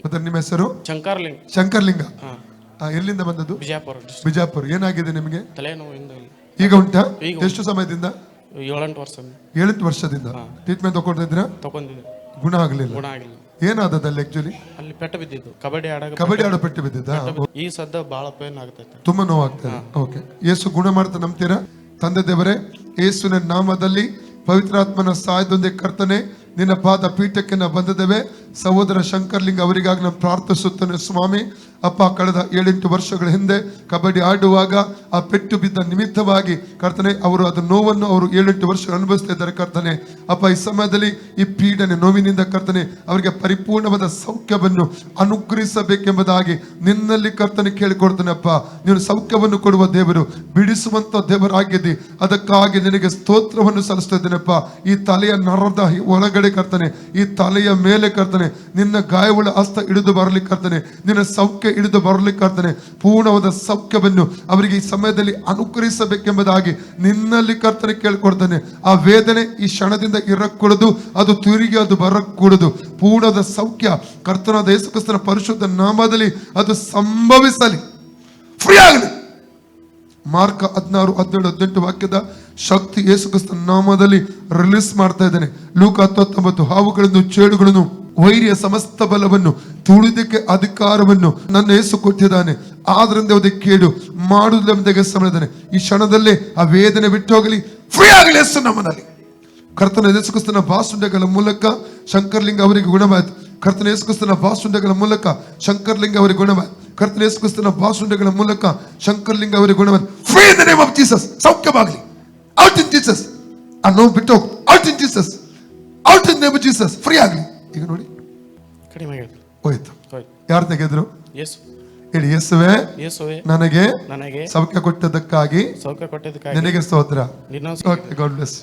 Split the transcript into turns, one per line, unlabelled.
ಮತ್ತೆ ನಿಮ್ಮ ಹೆಸರು?
ಶಂಕರ್ಲಿಂಗ್.
ಶಂಕರ್ಲಿಂಗ. ಎಲ್ಲಿಂದ ಬಂದದ್ದು?
ಬಿಜಾಪುರ.
ಬಿಜಾಪುರ. ಏನಾಗಿದೆ ನಿಮಗೆ?
ತಲೆನೋವಿಂದ.
ಈಗ ಉಂಟಾ? ಎಷ್ಟು ಸಮಯದಿಂದ?
7-8 ವರ್ಷ.
7 ವರ್ಷದಿಂದ ಟ್ರೀಟ್ಮೆಂಟ್ ತಗೊಂಡಿದ್ದೀರಾ?
ತಗೊಂಡಿದ್ದೆ.
ಗುಣ ಆಗಲಿಲ್ಲ. ಏನಾದದಲ್ಲಿ ಆಕ್ಚುಲಿ?
ಅಲ್ಲಿ ಪೆಟ್ಟು ಬಿದ್ದಿದ್ದು. ಕಬಡ್ಡಿ
ಆಡೋ ಪೆಟ್ಟು ಬಿದ್ದಿದ್ದ.
ಈ ಸದ್ದ ಬಹಳ ಪೇನ್ ಆಗ್ತೈತೆ,
ತುಂಬಾ ನೋವಾಗ್ತದೆ. ಓಕೆ, ಯೇಸು ಗುಣ ಮಾಡ್ತಾ ನಂಬ್ತೀರಾ? ತಂದೆ ದೇವರೇ, ಯೇಸುವಿನ ನಾಮದಲ್ಲಿ ಪವಿತ್ರಾತ್ಮನ ಸಹಾಯದೊಂದಿಗೆ ಕರ್ತನೆ ನಿನ್ನ ಪಾದ ಪೀಠಕ್ಕೆ ನಾವು ಬಂದಿದ್ದೇವೆ. ಸಹೋದರ ಶಂಕರ್ಲಿಂಗ ಅವರಿಗಾಗಿ ನಾನು ಪ್ರಾರ್ಥಿಸುತ್ತೇನೆ ಸ್ವಾಮಿ. ಅಪ್ಪ, ಕಳೆದ 7-8 ವರ್ಷಗಳ ಹಿಂದೆ ಕಬಡ್ಡಿ ಆಡುವಾಗ ಆ ಪೆಟ್ಟು ಬಿದ್ದ ನಿಮಿತ್ತವಾಗಿ ಕರ್ತನೆ ಅವರು ಅದರ ನೋವನ್ನು ಅವರು 7-8 ವರ್ಷಗಳು ಅನುಭವಿಸ್ತಾ ಇದ್ದಾರೆ ಕರ್ತನೆ. ಅಪ್ಪ, ಈ ಸಮಯದಲ್ಲಿ ಈ ಪೀಡನೆ ನೋವಿನಿಂದ ಕರ್ತನೆ ಅವರಿಗೆ ಪರಿಪೂರ್ಣವಾದ ಸೌಖ್ಯವನ್ನು ಅನುಗ್ರಹಿಸಬೇಕೆಂಬುದಾಗಿ ನಿನ್ನಲ್ಲಿ ಕರ್ತನೆ ಕೇಳಿಕೊಡ್ತೇನೆ. ಅಪ್ಪ, ನೀನು ಸೌಖ್ಯವನ್ನು ಕೊಡುವ ದೇವರು, ಬಿಡಿಸುವಂತ ದೇವರಾಗಿದ್ದಿ. ಅದಕ್ಕಾಗಿ ನಿನಗೆ ಸ್ತೋತ್ರವನ್ನು ಸಲ್ಲಿಸ್ತಾ ಇದ್ದೇನೆಪ್ಪ. ಈ ತಲೆಯ ನರದ ಒಳಗಡೆ ಕರ್ತನೆ, ಈ ತಲೆಯ ಮೇಲೆ ಕರ್ತನೆ ನಿನ್ನ ಗಾಯವುಳ್ಳ ಹಸ್ತ ಹಿಡಿದು ಬರಲಿಕ್ಕೆ ಕರ್ತನೆ, ನಿನ್ನ ಸೌಖ್ಯ ಹಿಡಿದು ಬರಲಿಕ್ಕೆ ಕರ್ತನೆ ಪೂರ್ಣವಾದ ಸೌಖ್ಯವನ್ನು ಅವರಿಗೆ ಈ ಸಮಯದಲ್ಲಿ ಅನುಗ್ರಹಿಸಬೇಕೆಂಬುದಾಗಿ ನಿನ್ನಲ್ಲಿ ಕರ್ತನೆ ಕೇಳಿಕೊಡ್ತಾನೆ. ಆ ವೇದನೆ ಈ ಕ್ಷಣದಿಂದ ಇರಕೂಡದು, ಅದು ತಿರುಗಿ ಅದು ಬರಕೂಡದು. ಪೂರ್ಣದ ಸೌಖ್ಯ ಕರ್ತನಾದ ಯೇಸು ಕ್ರಿಸ್ತನ ಪರಿಶುದ್ಧ ನಾಮದಲ್ಲಿ ಅದು ಸಂಭವಿಸಲಿ, ಫ್ರೀ ಆಗಲಿ. ಮಾರ್ಕ 16:17-18 ವಾಕ್ಯದ ಶಕ್ತಿ ಯೇಸು ಕ್ರಿಸ್ತನ ನಾಮದಲ್ಲಿ ರಿಲೀಸ್ ಮಾಡ್ತಾ ಇದ್ದೇನೆ. ಲೂಕ 10:19 ಹಾವುಗಳನ್ನು, ಚೇಡುಗಳನ್ನು, ವೈರಿಯ ಸಮಸ್ತ ಬಲವನ್ನು ತುಳಿದಕ್ಕೆ ಅಧಿಕಾರವನ್ನು ನನ್ನ ಯೇಸು ಕೊಟ್ಟಿದ್ದಾನೆ, ಆದ್ರಿಂದ ಅದಕ್ಕೆ ಕೇಡು ಮಾಡುವುದೆಂಬುದಾಗಿ ಸಮಯದಾನೆ. ಈ ಕ್ಷಣದಲ್ಲೇ ಆ ವೇದನೆ ಬಿಟ್ಟು ಹೋಗಲಿ, ಫ್ರೀ ಆಗಲಿ ಯೇಸು ನಾಮದಲ್ಲಿ. ಕರ್ತನ ಯೇಸು ಕ್ರಿಸ್ತನ ಬಾಸುಂಡೆಗಳ ಮೂಲಕ ಶಂಕರ್ಲಿಂಗ ಅವರಿಗೆ ಗುಣವಾಯಿತು. ಕರ್ತನ ಯೇಸು ಕ್ರಿಸ್ತನ ಬಾಸುಂಡೆಗಳ ಮೂಲಕ ಶಂಕರ್ಲಿಂಗ ಅವರಿಗೆ ಗುಣವಾಯಿತು. ಕರ್ತನ ಯೇಸು ಕ್ರಿಸ್ತನ ಬಾಸುಂಡೆಗಳ ಮೂಲಕ ಶಂಕರ್ಲಿಂಗ ಅವರಿಗೆ ಗುಣವಾಯಿತು. Free in the name of Jesus. ಸೌಖ್ಯವಾಗಲಿ. Out in Jesus. ಆ ನೋವು ಬಿಟ್ಟು ಹೋಗು. Out in Jesus. Out in name of Jesus. Free ಆಗಲಿ. ಈಗ ನೋಡಿ
ಕಡಿಮೆ ಆಗಿದೆ,
ಹೋಯ್ತು. ಯಾರು ತೆಗೆದ್ರು?
ಯೇಸು.
ಹೇಳಿ, ಯೇಸುವೇ ನನಗೆ
ಸೌಖ್ಯ
ಸೌಖ್ಯ ಕೊಟ್ಟದಕ್ಕಾಗಿ
ನಿನಗೆ
ಸ್ತೋತ್ರ.
ನಿನ್ನ
ಗಾಡ್ ಬ್ಲೆಸ್.